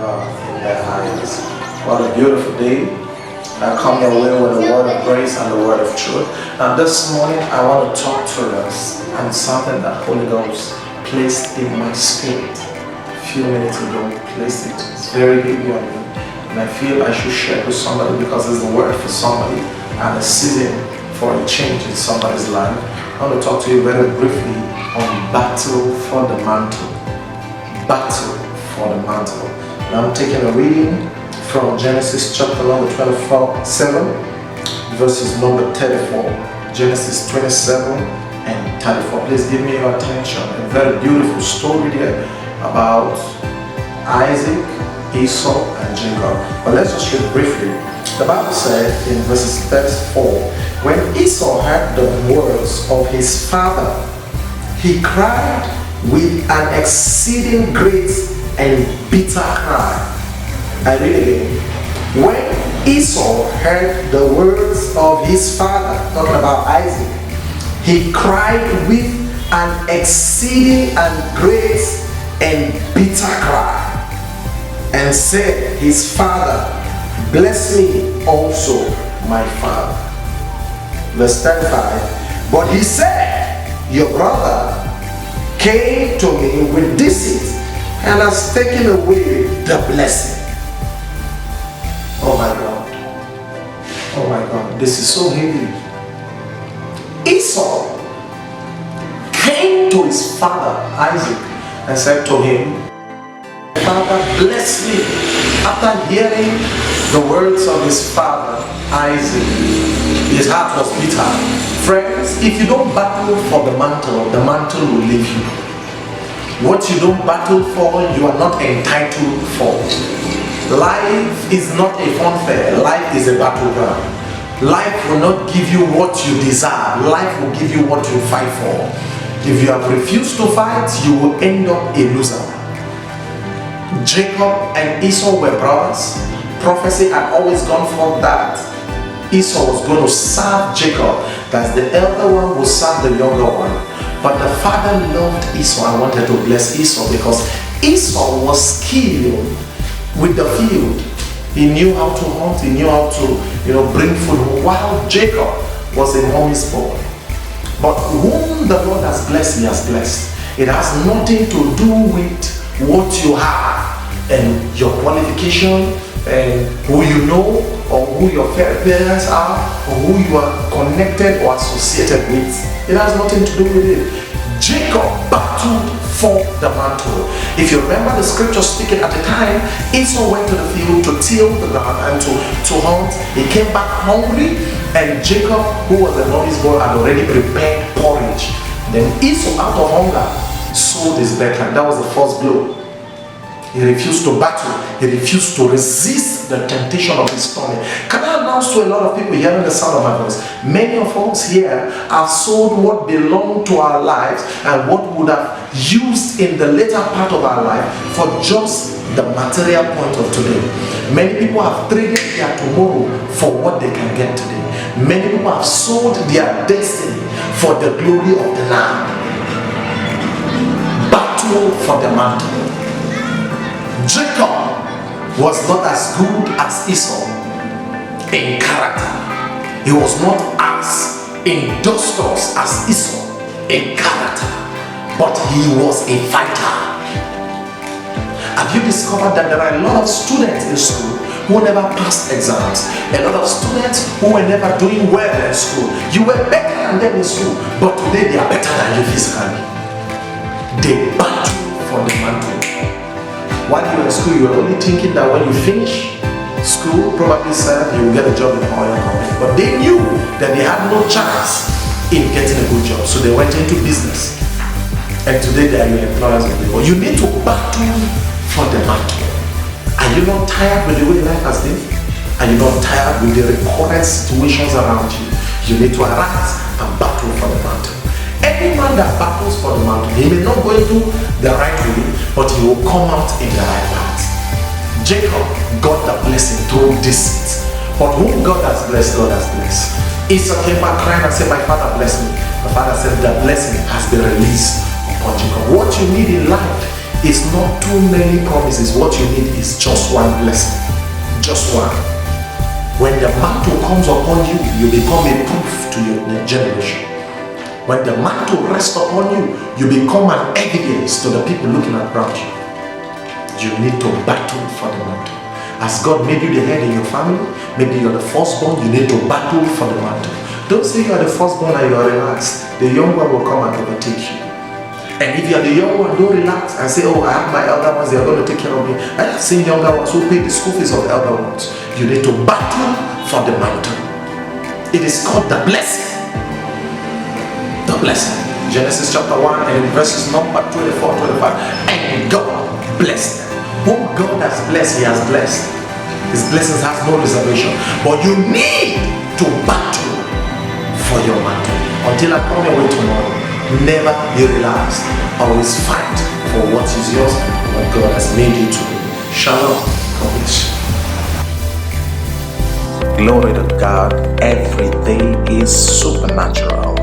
God in their highest. What a beautiful day. I come your way with a word of grace and a word of truth. And this morning I want to talk to us on something that Holy Ghost placed in my spirit a few minutes ago. Placed it. It's very heavy on me. And I feel I should share it with somebody because it's the word for somebody and a season for a change in somebody's life. I want to talk to you very briefly on battle for the mantle. Battle for the mantle. And I'm taking a reading from Genesis chapter number 7, verses number 34. Genesis 27 and 34. Please give me your attention. A very beautiful story there about Isaac, Esau, and Jacob. But let's just read briefly. The Bible said in verses 34, when Esau heard the words of his father, he cried with an exceeding great and bitter cry. I read again. When Esau heard the words of his father, talking about Isaac, he cried with an exceeding and great and bitter cry, and said, his father, bless me also, my father. Verse 35, but he said, your brother came to me with deceit and has taken away the blessing. Oh my God. Oh my God. This is so heavy. Esau came to his father Isaac and said to him, Father, bless me. After hearing the words of his father Isaac, his heart was bitter. Friends, if you don't battle for the mantle will leave you. What you don't battle for, you are not entitled for. Life is not a fun fair. Life is a battleground. Life will not give you what you desire. Life will give you what you fight for. If you have refused to fight, you will end up a loser. Jacob and Esau were brothers. Prophecy had always gone forth that Esau was going to serve Jacob, that the elder one will serve the younger one. But the father loved Esau and wanted to bless Esau because Esau was skilled with the field. He knew how to hunt, he knew how to bring food home, while Jacob was a mommy's boy. But whom the Lord has blessed, he has blessed. It has nothing to do with what you have and your qualification and who you know or who your parents are or who you are connected or associated with. It has nothing to do with it. Jacob battled for the mantle. If you remember the scripture speaking at the time, Esau went to the field to till the ground and to hunt. He came back hungry, and Jacob, who was a mommy's boy, had already prepared porridge. Then Esau, out of hunger, sold his birthright. That was the first blow. He refused to battle. He refused to resist the temptation of his stomach. Can I announce to a lot of people hearing the sound of my voice? Many of us here have sold what belonged to our lives and what we would have used in the later part of our life for just the material point of today. Many people have traded their tomorrow for what they can get today. Many people have sold their destiny for the glory of the land. Battle for the mantle. Jacob was not as good as Esau in character. He was not as industrious as Esau in character, but he was a fighter. Have you discovered that there are a lot of students in school who never passed exams? A lot of students who were never doing well in school. You were better than them in school, but today they are better than you physically. They battle for the mantle. While you were in school, you were only thinking that when you finish school, probably said you will get a job in an oil company. But they knew that they had no chance in getting a good job, so they went into business. And today they are your employers of labor. You need to battle for the mantle. Are you not tired with the way life has been? Are you not tired with the recurrent situations around you? You need to arise and battle for the mantle. Any man that battles for the mantle, he may not go into the right way, but he will come out in the right path. Jacob got the blessing through deceit, but whom God has blessed, God has blessed. Esau came back crying and said, my father bless me. The father said, the blessing has been released upon Jacob. What you need in life It's not too many promises. What you need is just one blessing. Just one. When the mantle comes upon you, you become a proof to your generation. When the mantle rests upon you, you become an evidence to the people looking around you. You need to battle for the mantle. As God made you the head in your family, maybe you're the firstborn, you need to battle for the mantle. Don't say you're the firstborn and you're relaxed. The young one will come and overtake you. And if you're the young one, don't relax and say, oh, I have my elder ones, they're going to take care of me. I have seen younger ones who pay the school fees of the elder ones. You need to battle for the mantle. It is called the blessing. The blessing. Genesis chapter 1 and verses number 24, 25. And God blessed them. Whom God has blessed, He has blessed. His blessings has no reservation. But you need to battle for your mantle. Until I come your way tomorrow, never be relaxed. Always fight for what is yours and what God has made you to be. Shalom. God bless you. Glory to God. Everything is supernatural.